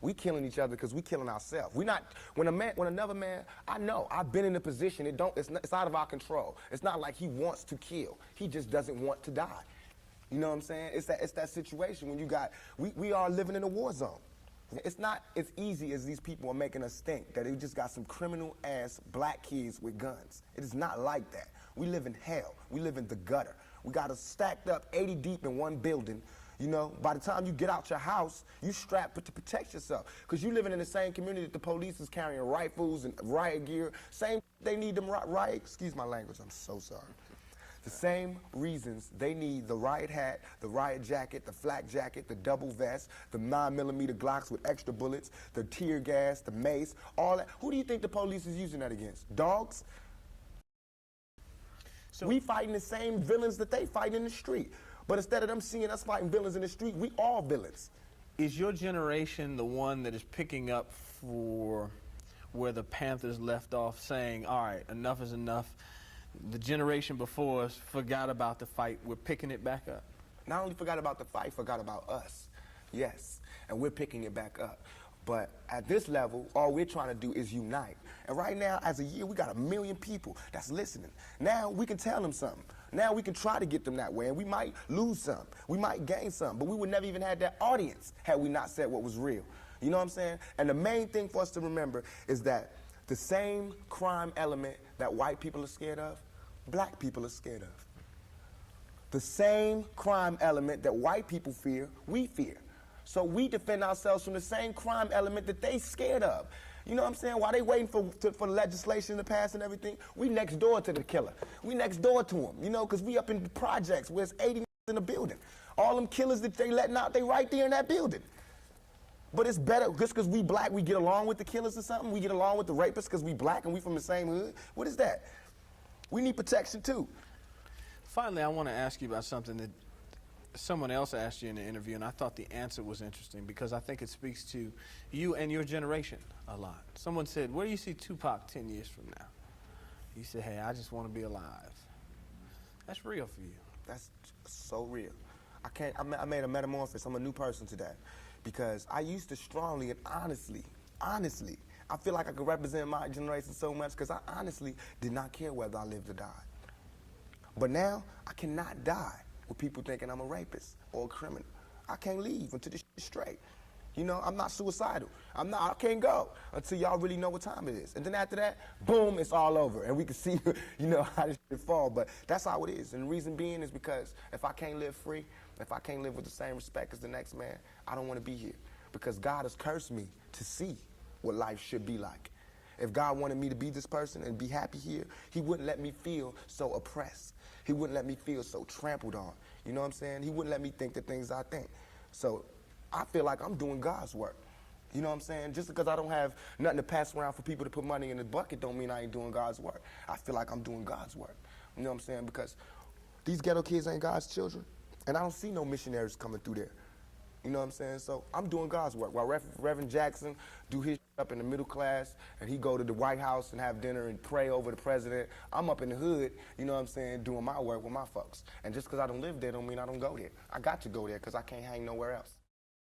We killing each other because we killing ourselves. We not when another man. I know I've been in a position. It's out of our control. It's not like he wants to kill. He just doesn't want to die. You know what I'm saying? It's that situation when you got we are living in a war zone. It's not as easy as these people are making us think that they just got some criminal ass black kids with guns. It is not like that. We live in hell. We live in the gutter. We got us stacked up 80 deep in one building. You know, by the time you get out your house, you strapped to protect yourself. Because you living in the same community that the police is carrying rifles and riot gear. Same, they need them riot, excuse my language, I'm so sorry. The same reasons they need the riot hat, the riot jacket, the flak jacket, the double vest, the 9mm Glocks with extra bullets, the tear gas, the mace, all that. Who do you think the police is using that against? Dogs? So we fighting the same villains that they fight in the street. But instead of them seeing us fighting villains in the street, we all villains. Is your generation the one that is picking up for where the Panthers left off, saying, all right, enough is enough? The generation before us forgot about the fight. We're picking it back up. Not only forgot about the fight, forgot about us. Yes, and we're picking it back up. But at this level, all we're trying to do is unite. And right now, as a year, we got 1 million people that's listening. Now we can tell them something. Now we can try to get them that way, and we might lose some. We might gain some, but we would never even have that audience had we not said what was real. You know what I'm saying? And the main thing for us to remember is that the same crime element that white people are scared of, black people are scared of. The same crime element that white people fear, we fear. So we defend ourselves from the same crime element that they scared of. You know what I'm saying? While they waiting for legislation to pass and everything, we next door to the killer. We next door to him, you know, because we up in the projects where it's 80 in the building. All them killers that they letting out, they right there in that building. But it's better, just because we black, we get along with the killers or something? We get along with the rapists because we black and we from the same hood? What is that? We need protection too. Finally, I want to ask you about something that someone else asked you in the interview, and I thought the answer was interesting because I think it speaks to you and your generation a lot. Someone said, where do you see Tupac 10 years from now? You said, hey, I just want to be alive. That's real for you. That's so real. I made a metamorphosis. I'm a new person today because I used to strongly and honestly, I feel like I could represent my generation so much because I honestly did not care whether I lived or died. But now, I cannot die with people thinking I'm a rapist or a criminal. I can't leave until this shit's straight. You know, I'm not suicidal. I can't go until y'all really know what time it is. And then after that, boom, it's all over. And we can see, you know, how this shit fall. But that's how it is. And the reason being is because if I can't live free, if I can't live with the same respect as the next man, I don't want to be here. Because God has cursed me to see what life should be like. If God wanted me to be this person and be happy here, he wouldn't let me feel so oppressed. He wouldn't let me feel so trampled on. You know what I'm saying? He wouldn't let me think the things I think. So I feel like I'm doing God's work. You know what I'm saying? Just because I don't have nothing to pass around for people to put money in the bucket don't mean I ain't doing God's work. I feel like I'm doing God's work. You know what I'm saying? Because these ghetto kids ain't God's children. And I don't see no missionaries coming through there. You know what I'm saying? So I'm doing God's work. While Reverend Jackson do his up in the middle class and he go to the White House and have dinner and pray over the president, I'm up in the hood, you know what I'm saying, doing my work with my folks. And just because I don't live there don't mean I don't go there. I got to go there because I can't hang nowhere else.